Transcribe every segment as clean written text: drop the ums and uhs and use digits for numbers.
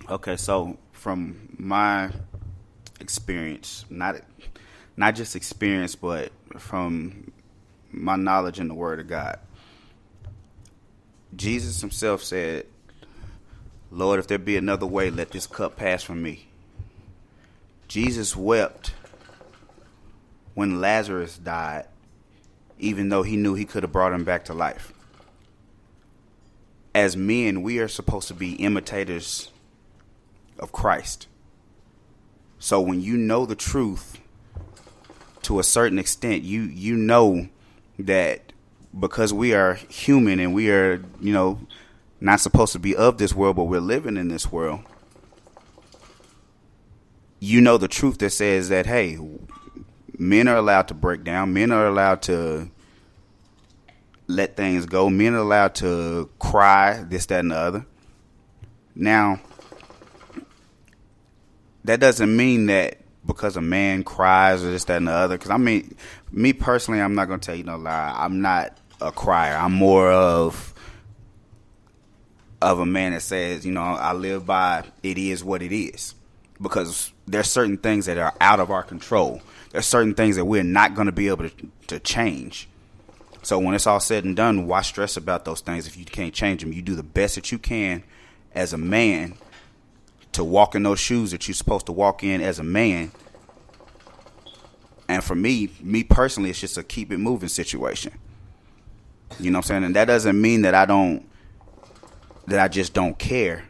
Okay, so from my experience, not just experience, but from my knowledge in the Word of God, Jesus Himself said, "Lord, if there be another way, let this cup pass from me." Jesus wept when Lazarus died, even though He knew He could have brought him back to life. As men, we are supposed to be imitators of Christ. So when you know the truth to a certain extent, you know that because we are human and we are, not supposed to be of this world, but we're living in this world. You know the truth that says that, hey, men are allowed to break down. Men are allowed to let things go. Men are allowed to cry, this, that, and the other. Now, that doesn't mean that because a man cries or this, that, and the other. Because, me personally, I'm not going to tell you no lie. I'm not a crier. I'm more of a man that says, I live by it is what it is. Because there's certain things that are out of our control. There's certain things that we're not going to be able to change. So when it's all said and done, why stress about those things if you can't change them? You do the best that you can as a man to walk in those shoes that you're supposed to walk in as a man. And for me personally, it's just a keep it moving situation. You know what I'm saying? And that doesn't mean that I just don't care.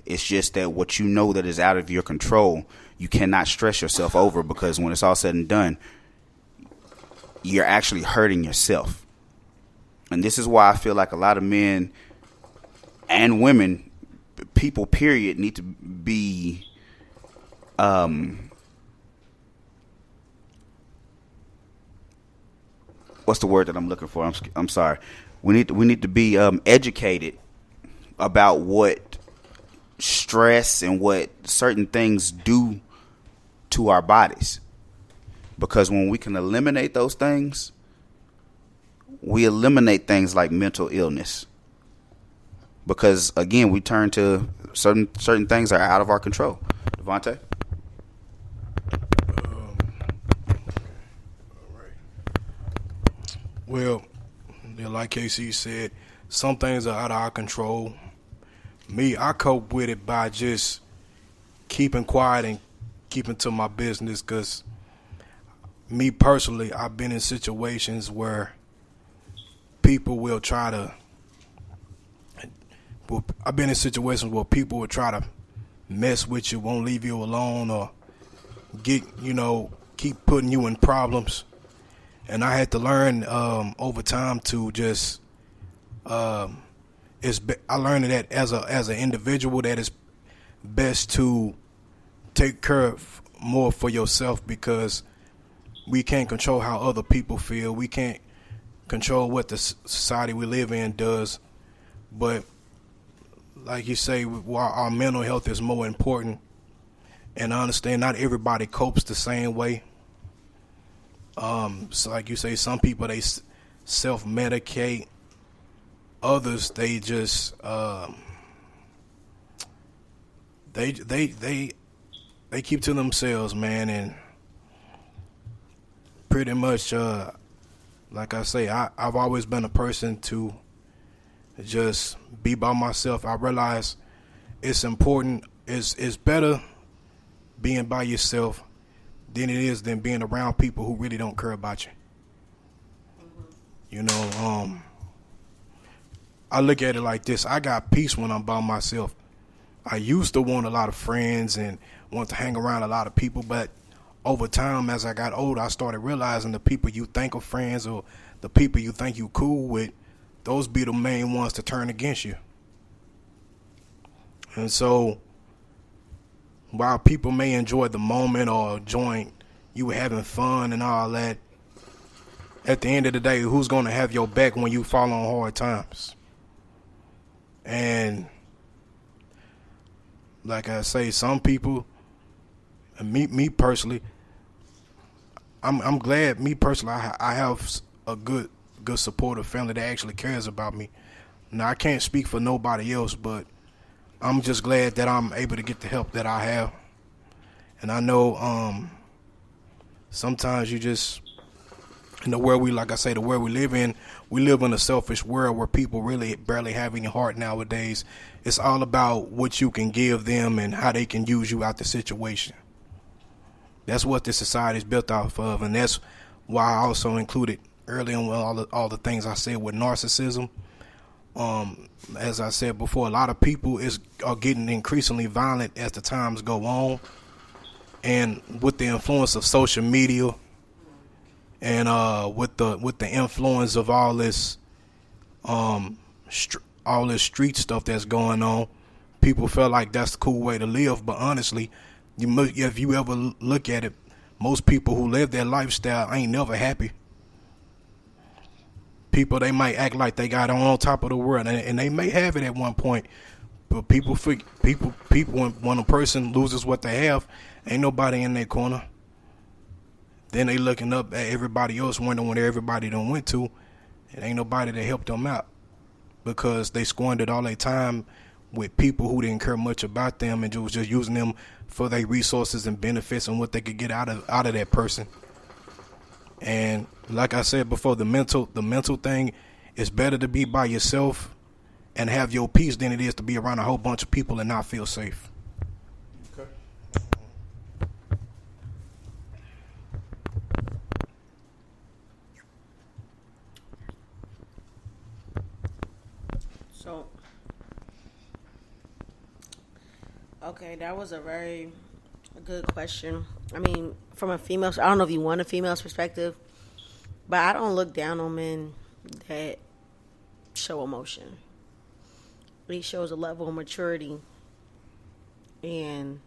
It's just that what you know that is out of your control, you cannot stress yourself over, because when it's all said and done, you're actually hurting yourself. And this is why I feel like a lot of men and women, people period, need to be what's the word that I'm looking for? I'm sorry. We need to be educated about what stress and what certain things do to our bodies. Because when we can eliminate those things, we eliminate things like mental illness. Because again, we turn to certain things are out of our control. Devontae? All right. Well, like KC said, some things are out of our control. Me, I cope with it by just keeping quiet and keeping to my business, because me personally, I've been in situations where people will try to, I've been in situations where people will try to mess with you, won't leave you alone, or keep putting you in problems. And I had to learn over time to just, I learned that as an individual, that it's best to take care of more for yourself, because we can't control how other people feel. We can't control what the society we live in does. But like you say, our mental health is more important. And I understand not everybody copes the same way. So like you say, some people, they self-medicate. Others, they just they keep to themselves, man. And pretty much, like I say, I've always been a person to just be by myself. I realize it's important. It's better being by yourself than it is than being around people who really don't care about you. I look at it like this. I got peace when I'm by myself. I used to want a lot of friends and want to hang around a lot of people, but over time, as I got older, I started realizing the people you think are friends, or the people you think you cool with, those be the main ones to turn against you. And so, while people may enjoy the moment or enjoy you having fun and all that, at the end of the day, who's going to have your back when you fall on hard times? And like I say, some people, and me personally, I'm glad. Me personally, I have a good supportive family that actually cares about me. Now, I can't speak for nobody else, but I'm just glad that I'm able to get the help that I have. And I know sometimes you just, in the world like I say, the world we live in a selfish world where people really barely have any heart nowadays. It's all about what you can give them and how they can use you out the situation. That's what this society is built off of, and that's why I also included early on all the things I said with narcissism. As I said before, a lot of people are getting increasingly violent as the times go on, and with the influence of social media, and with the influence of all this street stuff that's going on, people feel like that's the cool way to live. But honestly, if you ever look at it, most people who live that lifestyle ain't never happy. People, they might act like they got on top of the world, and they may have it at one point. But people, when a person loses what they have, ain't nobody in their corner. Then they looking up at everybody else, wondering what everybody done went to, and ain't nobody to help them out because they squandered all their time with people who didn't care much about them and was just using them for their resources and benefits and what they could get out of that person. And like I said before, the mental thing, it's better to be by yourself and have your peace than it is to be around a whole bunch of people and not feel safe. Okay. So, okay, that was a very good question. I mean, from a female, I don't know if you want a female's perspective, but I don't look down on men that show emotion. It shows a level of maturity and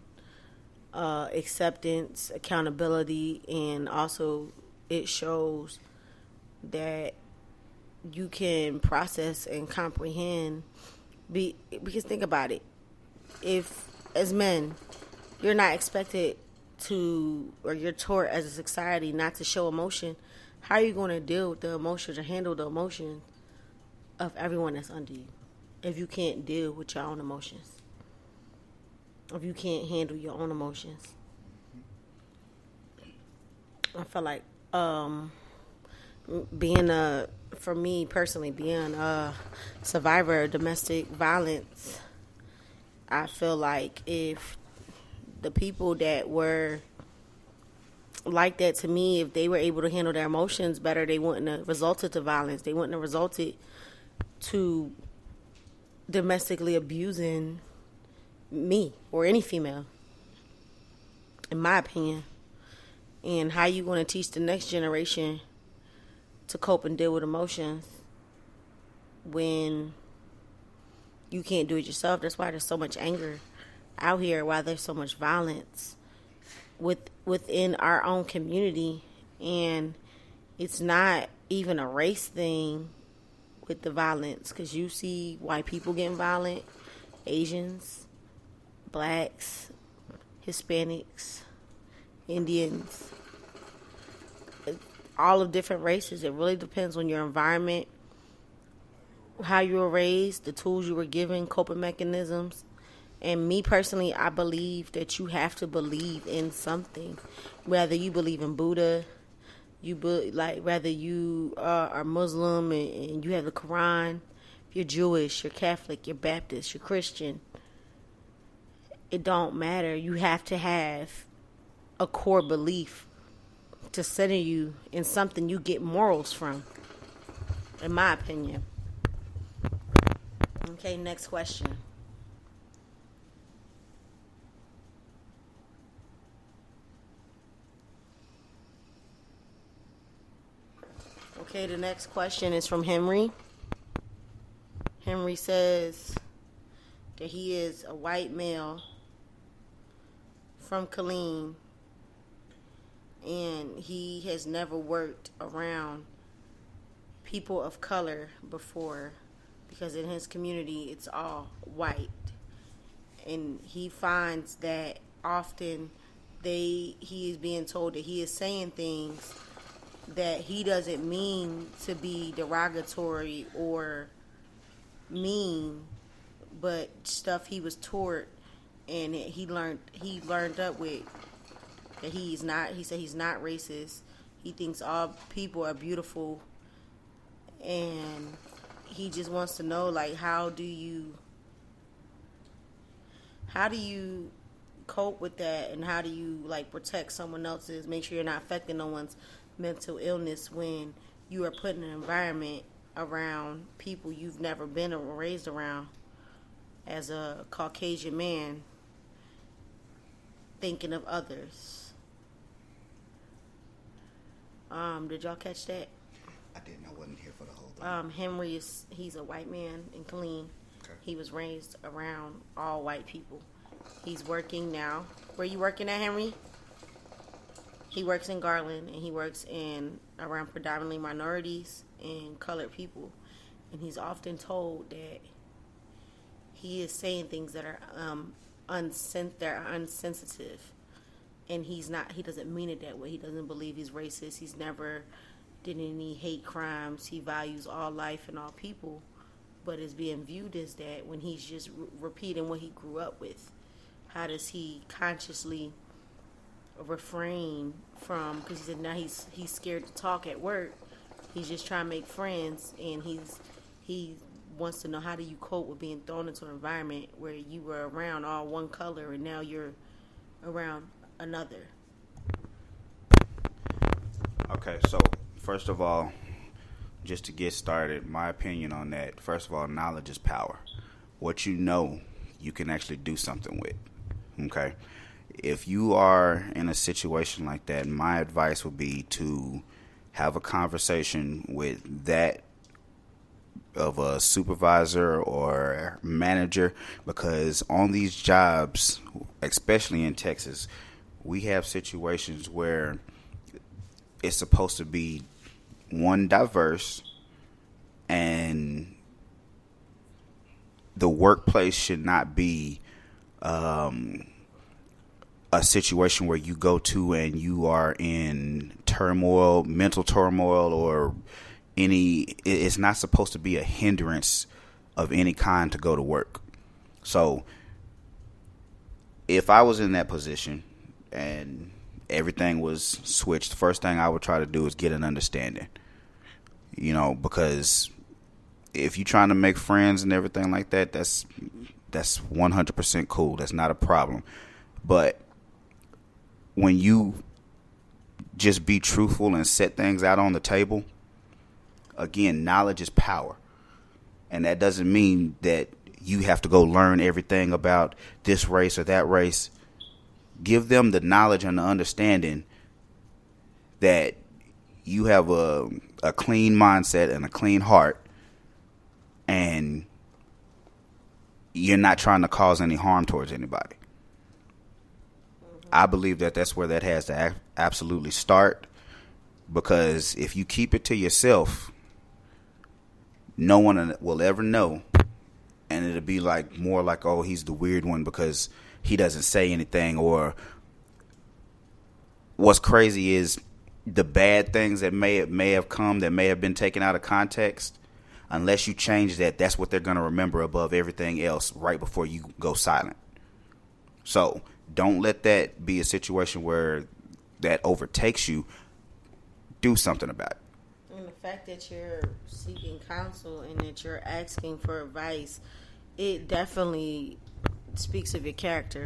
acceptance, accountability, and also it shows that you can process and comprehend. Because think about it. If, as men, you're not expected to, or you're taught as a society not to show emotion, how are you going to deal with the emotions or handle the emotions of everyone that's under you if you can't deal with your own emotions? If you can't handle your own emotions? I feel like for me personally, being a survivor of domestic violence, I feel like if the people that were like that to me, if they were able to handle their emotions better, they wouldn't have resulted to violence. They wouldn't have resulted to domestically abusing me or any female, in my opinion. And how you going to teach the next generation to cope and deal with emotions when you can't do it yourself? That's why there's so much anger out here, why there's so much violence within our own community. And it's not even a race thing with the violence, because you see white people getting violent, Asians, blacks, Hispanics, Indians, all of different races. It really depends on your environment, how you were raised, the tools you were given, coping mechanisms. And me personally, I believe that you have to believe in something, whether you believe in Buddha, whether you are Muslim and you have the Quran, if you're Jewish, you're Catholic, you're Baptist, you're Christian. It don't matter. You have to have a core belief to center you in something you get morals from, in my opinion. Okay, next question. Okay, the next question is from Henry. Henry says that he is a white male from Killeen, and he has never worked around people of color before, because in his community it's all white, and he finds that often he is being told that he is saying things that he doesn't mean to be derogatory or mean but stuff he was taught and he learned up with that he's not. He said he's not racist. He thinks all people are beautiful, and he just wants to know, like, how do you cope with that, and how do you, like, protect someone else's, make sure you're not affecting no one's mental illness when you are put in an environment around people you've never been or raised around as a Caucasian man, thinking of others. Did y'all catch that? I didn't. I wasn't here for the whole thing. Henry he's a white man in Killeen. Okay. He was raised around all white people. He's working now. Where you working at, Henry? He works in Garland, and he works in around predominantly minorities and colored people. And he's often told that he is saying things that are unsensitive. And he's not. He doesn't mean it that way. He doesn't believe he's racist. He's never did any hate crimes. He values all life and all people, but is being viewed as that when he's just repeating what he grew up with. How does he consciously refrain from? Because he said now he's scared to talk at work. He's just trying to make friends, and he wants to know, how do you cope with being thrown into an environment where you were around all one color and now you're around another. Okay, so first of all, just to get started, my opinion on that, first of all, knowledge is power. What you know, you can actually do something with. Okay? If you are in a situation like that, my advice would be to have a conversation with that of a supervisor or manager, because on these jobs, especially in Texas, we have situations where it's supposed to be one, diverse, and the workplace should not be a situation where you go to and you are in turmoil, mental turmoil, or it's not supposed to be a hindrance of any kind to go to work. So if I was in that position and everything was switched, the first thing I would try to do is get an understanding. Because if you're trying to make friends and everything like that, that's 100% cool. That's not a problem. But when you just be truthful and set things out on the table, again, knowledge is power. And that doesn't mean that you have to go learn everything about this race or that race. Give them the knowledge and the understanding that you have a clean mindset and a clean heart, and you're not trying to cause any harm towards anybody. I believe that that's where that has to absolutely start, because if you keep it to yourself, no one will ever know, and it'll be like more like, oh, he's the weird one because he doesn't say anything. Or what's crazy is the bad things that may have come, that may have been taken out of context. Unless you change that, that's what they're going to remember above everything else right before you go silent. So don't let that be a situation where that overtakes you. Do something about it. And the fact that you're seeking counsel and that you're asking for advice, it definitely speaks of your character.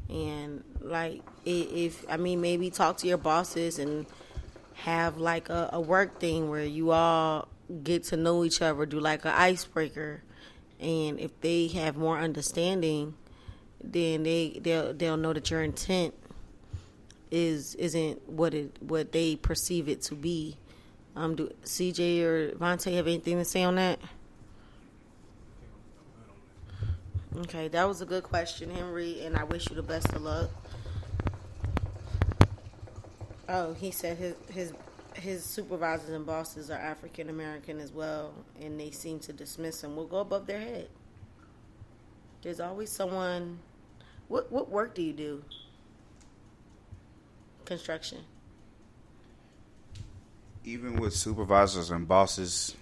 And like, maybe talk to your bosses and have like a work thing where you all get to know each other, do like an icebreaker, and if they have more understanding, then they'll know that your intent isn't what they perceive it to be. Do CJ or Vontae have anything to say on that? Okay, that was a good question, Henry, and I wish you the best of luck. Oh, he said his supervisors and bosses are African American as well, and they seem to dismiss him. We'll go above their head. There's always someone. What work do you do? Construction. Even with supervisors and bosses,